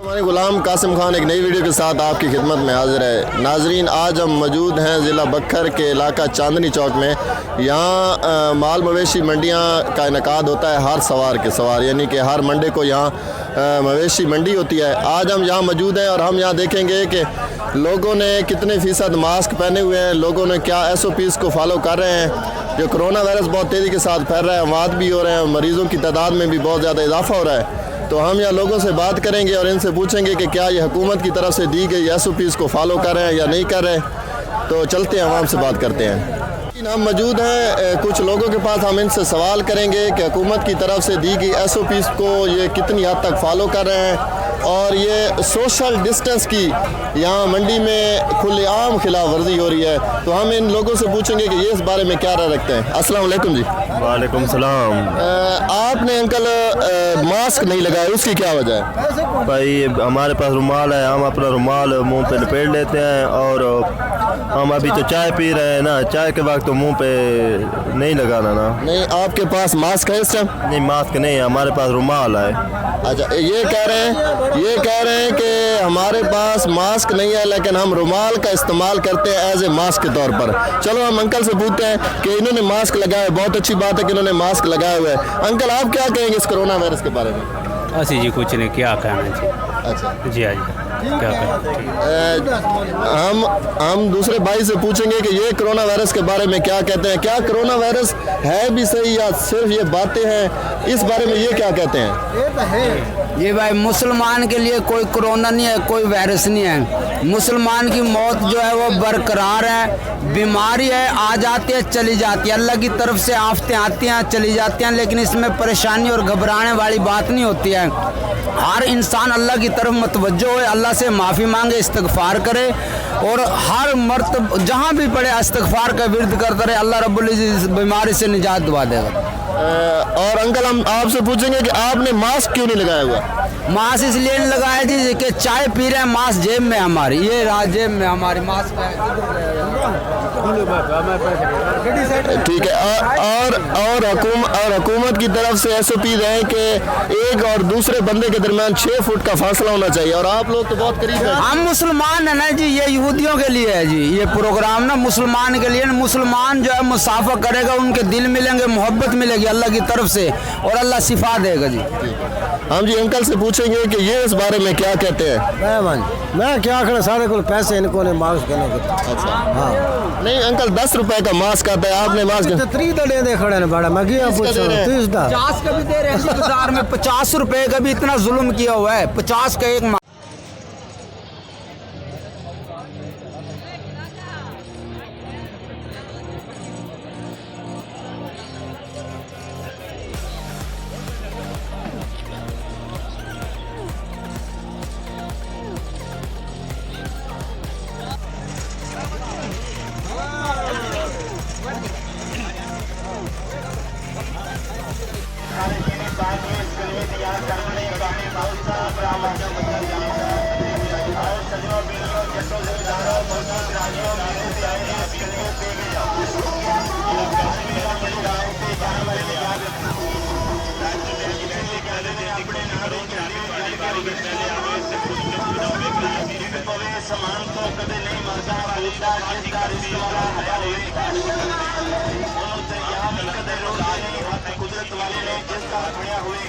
हमारे गुलाम कासिम खान एक नई वीडियो के साथ आपकी खिदमत में हाजिर है। नाजरीन, आज हम मौजूद हैं ज़िला बखर के इलाका चांदनी चौक में। यहाँ माल मवेशी मंडियाँ का इनेकाद होता है हर सवार के सवार, यानी कि हर मंडे को यहाँ मवेशी मंडी होती है। आज हम यहाँ मौजूद हैं और हम यहाँ देखेंगे कि लोगों ने कितने फ़ीसद मास्क पहने हुए हैं, लोगों ने क्या SOPs को फॉलो कर रहे हैं। जो कोरोना वायरस बहुत तेज़ी के साथ फैल रहा है, अमवात भी हो रहे हैं, मरीज़ों की तादाद में भी बहुत ज़्यादा इजाफा हो रहा है। तो हम यहाँ लोगों से बात करेंगे और इनसे पूछेंगे कि क्या ये हुकूमत की तरफ से दी गई SOPs को फॉलो कर रहे हैं या नहीं कर रहे। तो चलते हैं, आवाम से बात करते हैं। हम मौजूद हैं कुछ लोगों के पास, हम इनसे सवाल करेंगे कि हुकूमत की तरफ से दी गई SOPs को ये कितनी हद तक फॉलो कर रहे हैं और ये सोशल डिस्टेंस की यहाँ मंडी में खुलेआम खिलाफ वर्जी हो रही है। तो हम इन लोगों से पूछेंगे कि ये इस बारे में क्या राय रखते हैं। अस्सलाम वालेकुम जी। वालेकुम सलाम। आपने अंकल मास्क नहीं लगाया, उसकी क्या वजह है? भाई हमारे पास रुमाल है, हम अपना रुमाल मुंह पे लपेट लेते हैं और हम अभी तो चाय पी रहे हैं ना, चाय के वक्त तो मुंह पे नहीं लगाना ना। नहीं, आपके पास मास्क है इस टाइम? नहीं, मास्क नहीं है, हमारे पास रुमाल है। अच्छा, ये कह रहे हैं कि हमारे पास मास्क नहीं है लेकिन हम रुमाल का इस्तेमाल करते हैं एज ए मास्क के तौर पर। चलो हम अंकल से पूछते हैं कि इन्होंने मास्क लगाया है, बहुत अच्छी बात है कि इन्होंने मास्क लगाया हुआ है। अंकल, आप क्या कहेंगे इस कोरोना वायरस के बारे में? असी जी कुछ नहीं, क्या कहना जी। अच्छा जी हाँ जी, क्या हम दूसरे भाई से पूछेंगे कि ये कोरोना वायरस के बारे में क्या कहते हैं। क्या कोरोना वायरस है भी सही या सिर्फ ये बातें हैं, इस बारे में ये क्या कहते हैं? ये भाई मुसलमान के लिए कोई कोरोना नहीं है, कोई वायरस नहीं है। मुसलमान की मौत जो है वो बरकरार है। बीमारी है, आ जाती है चली जाती है, अल्लाह की तरफ से आफतें आती हैं चली जाती हैं, लेकिन इसमें परेशानी और घबराने वाली बात नहीं होती है। हर इंसान अल्लाह की तरफ मतवज्जो हो, अल्लाह से माफ़ी मांगे, इस्तगफार करे और हर मर्तब जहाँ भी पड़े इस्तगफार का विर्द करता रहे, अल्लाह रब्बुल इज्जत इस बीमारी से निजात दिला देगा। और अंकल, हम आपसे पूछेंगे कि आपने मास्क क्यों नहीं लगाया हुआ? मास्क इसलिए नहीं लगाया जी कि चाय पी रहे हैं, मास्क जेब में हमारी, ये रहा जेब में हमारी मास्क है। ठीक है। और हुकूमत की तरफ से SOPs हैं कि एक और दूसरे बंदे के दरमियान 6 फुट का फासला होना चाहिए और आप लोग तो बहुत करीब हैं। हम मुसलमान है ना जी, ये यहूदियों के लिए है जी ये प्रोग्राम ना, मुसलमान के लिए। मुसलमान जो है मुसाफा करेगा, उनके दिल मिलेंगे, मोहब्बत मिलेगी अल्लाह की तरफ से और अल्लाह शिफा देगा जी। हम जी अंकल से पूछेंगे कि ये इस बारे में क्या कहते हैं। मैं क्या करें, सारे को पैसे इनको ने मास्क करने को। अच्छा, हाँ नहीं अंकल, 10 रुपए का मास्क आता है, आपने मास्क 3 दे खड़े ने बड़ा मैं गया पूछो 30 दा 50 का भी दे रहे हैं बाजार में, 50 रुपए का भी इतना जुल्म किया हुआ है। 50 का एक समान तो कदे नहीं मरदा बंदा जिसका रिश्ता हया होवे ते याद कदे रोड़ा नहीं हाथ कुदरत वाले ने जिसका खड़िया हुए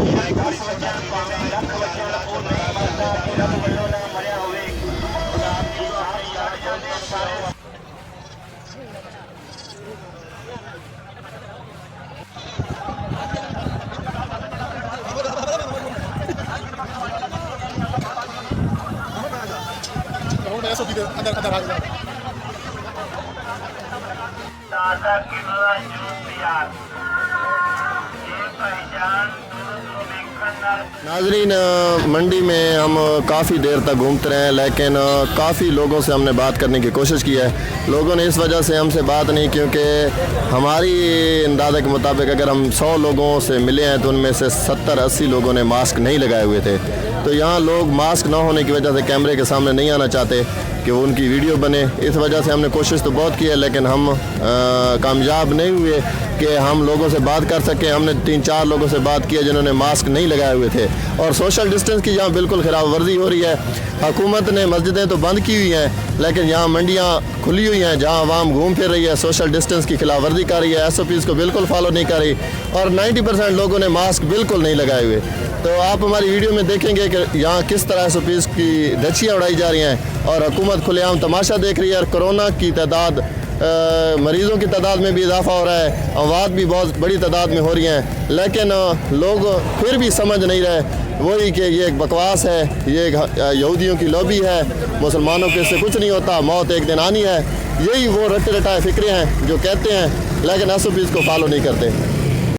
ये घर सच्चा पावे रख बच्चा और नहीं मरदा कि रब वल्लो ना मरिया होवे खुदा की सहाय याद जाते सारे। नाजरीन, मंडी में हम काफ़ी देर तक घूमते रहे हैं लेकिन काफ़ी लोगों से हमने बात करने की कोशिश की है। लोगों ने इस वजह से हमसे बात नहीं, क्योंकि हमारी अंदाज़े के मुताबिक अगर हम 100 लोगों से मिले हैं तो उनमें से 70-80 लोगों ने मास्क नहीं लगाए हुए थे। तो यहाँ लोग मास्क ना होने की वजह से कैमरे के सामने नहीं आना चाहते कि वो उनकी वीडियो बने। इस वजह से हमने कोशिश तो बहुत की है लेकिन हम कामयाब नहीं हुए कि हम लोगों से बात कर सकें। हमने 3-4 लोगों से बात किया जिन्होंने मास्क नहीं लगाए हुए थे, और सोशल डिस्टेंस की यहाँ बिल्कुल खिलाफ वर्जी हो रही है। हुकूमत ने मस्जिदें तो बंद की हुई हैं, लेकिन यहाँ मंडियाँ खुली हुई हैं जहाँ आवाम घूम फिर रही है, सोशल डिस्टेंस की खिलाफ वर्जी कर रही है, SOPs को बिल्कुल फॉलो नहीं कर रही, और 90% लोगों ने मास्क बिल्कुल नहीं लगाए हुए। तो आप हमारी वीडियो में देखेंगे कि यहाँ किस तरह SOPs की धज्जियाँ उड़ाई जा रही हैं और हुकूमत खुलेआम तमाशा देख रही है। और कोरोना की तादाद, मरीज़ों की तादाद में भी इजाफा हो रहा है, अमवात भी बहुत बड़ी तादाद में हो रही हैं, लेकिन लोग फिर भी समझ नहीं रहे वही कि ये एक बकवास है, ये एक यहूदियों की लॉबी है, मुसलमानों के इससे कुछ नहीं होता, मौत एक दिन आनी है। यही वो रटे रटाए फिक्रे हैं जो कहते हैं, लेकिन SOPs को फॉलो नहीं करते।